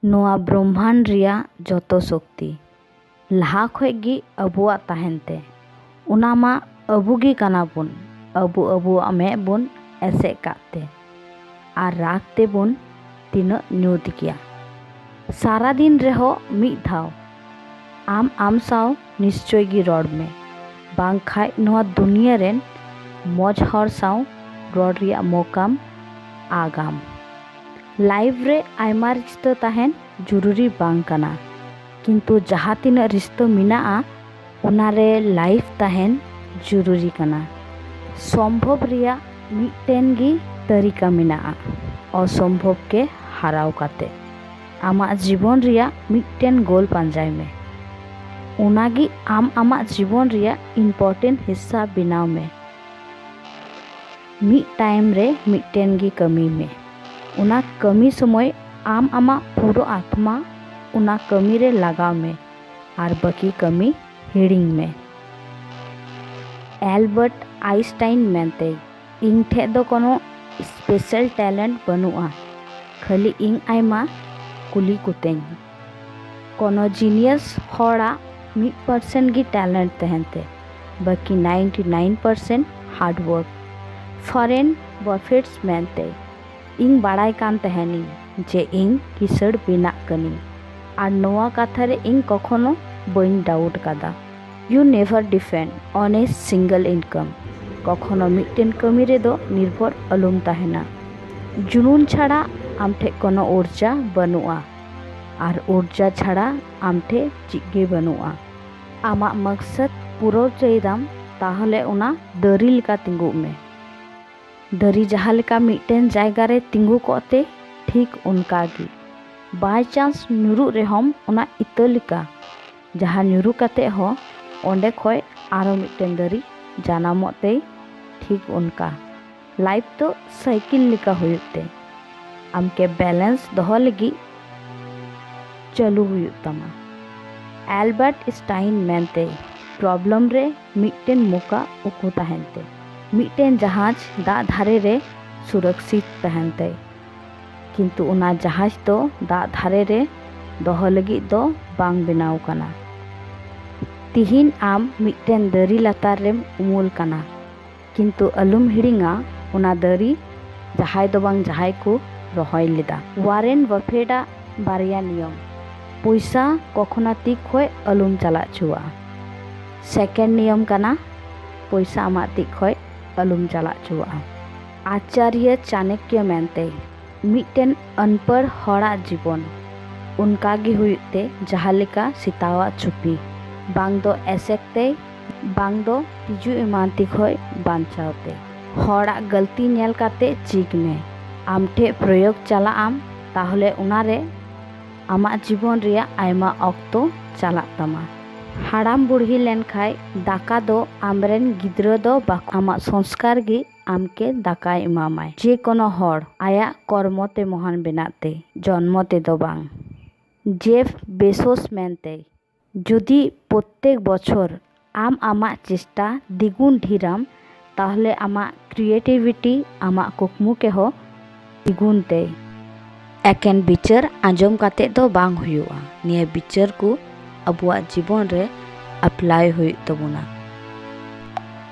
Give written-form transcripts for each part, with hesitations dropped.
ᱱᱚᱣᱟ ᱵᱨᱚᱦᱢᱟᱱᱰ ᱨᱮᱭᱟᱜ ᱡᱚᱛᱚ ᱥᱚᱠᱛᱤ ᱞᱟᱦᱟ ᱠᱷᱚᱡ ᱜᱮ ᱟᱵᱚᱣᱟᱜ ᱛᱟᱦᱮᱱ ᱛᱮ ᱚᱱᱟ ᱢᱟ ᱟᱵᱚ ᱜᱮ ᱠᱟᱱᱟ ᱵᱚᱱ ᱟᱵᱚᱣᱟᱜ ᱢᱮᱫ ᱵᱚᱱ ᱮᱥᱮᱫ ᱠᱟᱜ ᱛᱮ ᱟᱨ ᱨᱟᱜ ᱛᱮᱵᱚᱱ ᱛᱤᱱᱟᱹᱜ ᱧᱩᱛ ᱜᱮᱭᱟ ᱥᱟᱨᱟ ᱫᱤन ᱨᱮᱦᱚᱸ ᱢᱤᱫ ᱫᱷᱟᱣ ᱟᱢ ᱥᱟᱶ ᱱᱤশ্চᱚᱭ ᱜᱮ ᱨᱚᱲ ᱢᱮ ᱵᱟᱝᱠᱷᱟᱡ ᱱᱚᱣᱟ ᱫᱩᱱᱤᱭᱟᱹ ᱨᱮᱱ ᱢᱚᱡᱽ ᱦᱚᱲ ᱥᱟᱶ ᱨᱚᱲ ᱨᱮᱭᱟᱜ ᱢᱚᱠᱟᱢ आगाम लाइफ रे आयमा रिश्ता तहन जरूरी बांग कना किंतु जहाँ तीना रिश्ता मिनाआ उनारे लाइफ तहन जरूरी कना संभव रिया मिटटेन गी तरीका मिनाआ असंभव के हाराव काते आमा जीवन रिया मिटटेन गोल पांजाय में उनागी आमा जीवन रिया इम्पोर्टेंट हिस्सा बनाव में मिट टाइम रे मिटटेन गी कमी में उना कमी समय आमा पूरा आत्मा उना कमी रे लगाव में और बाकी कमी हिड़िंग में एल्बर्ट आइंस्टाइन मेनते इंग ठे दो कोनो स्पेशल टैलेंट बनुआ खाली इंग आयमा कुली कुतें कोनो जीनियस होड़ा 1% गी टैलेंट तहनते बाकी 99% हार्डवर्क फॉरेन बफेट्स मेनते इंग बाड़ाई कान तहनी जे इंग किसड़ बिना कनी और नोआ कथा रे इंग कखनो बइन डाउट कादा you never depend on a single income कखनो मिटटेन कमी रे दो निर्भर अलुम तहना जुनून छाड़ा आमठे कोनो ऊर्जा बनुआ और ऊर्जा छाड़ा आमठे चिगे बनुआ आमा मकसद पूरा चाहिदाम ताहले उना दरी लेका तिंगु में दरी जहाँ लेका मिटटेन जायगा रे तिंगु कोते ठीक उनका गी बाय चांस ᱧᱩᱨᱩ रेहम उना इता लेका जहाँ ᱧᱩᱨᱩ काते हो ओंडे खोय आरो मिटटेन दरी जानामोते ठीक उनका लाइफ तो साइकिल लेका हुयुते आमके बैलेंस दोहो लगी चालू हुयुत तमा एल्बर्ट स्टाइन मेनते प्रॉब्लम रे मिटटेन मौका उकु तहनते मिटटेन जहाज दा धारे रे सुरक्षित तहनते किंतु उना जहाज तो दा धारे रे दोहो लगी दो बांग बनाव कना तिहिन आम मिटटेन दरी लातार रेम उमुल कना किंतु अलुम हिड़िंगा उना दरी जहाय दो बांग जहाय को रहोय लेदा वारेन बफेटा बारिया नियम पैसा कखना ती खोय अलुम चला चुआ सेकेंड नियम कना पैसा आमा ती खोय अलुम चला चुआ आचार्य चाणक्य मेनते मिटटेन अनपढ़ हड़ा जीवन उनका गी हुयुते जहाँ लेका सितावा चुपी बांग दो एसेकते बांग दो तिजु एमानती खोय बांचावते हड़ा गलती नेल काते चीक में आमठे प्रयोग चला आम ताहले उनारे आमा जीवन रिया आयमा ऑक्तो चला तमा हाड़ाम बुढ़ी लेन खाय दाका दो आमरेन गिद्रो दो बाक आमा संस्कार गी आमके दाकाय एमामाय जे कोनो हड़ आया कर्मते महान बेनाते जन्मते दो बांग जेफ बेसोस मेनते जुदी प्रत्येक बछर आम आमा चेष्टा द्विगुण ढिराम ताहले आमा क्रिएटिविटी आमा कुकमु के हो द्विगुण ते एकेन बिचार आंजम काते दो बांग हुयुआ निया बिचार को अबुआ जीवन रे अप्लाई हुई तबुना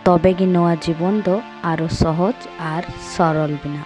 तबे गी नोआ जीवन दो आरो सहज आर सरल बिना।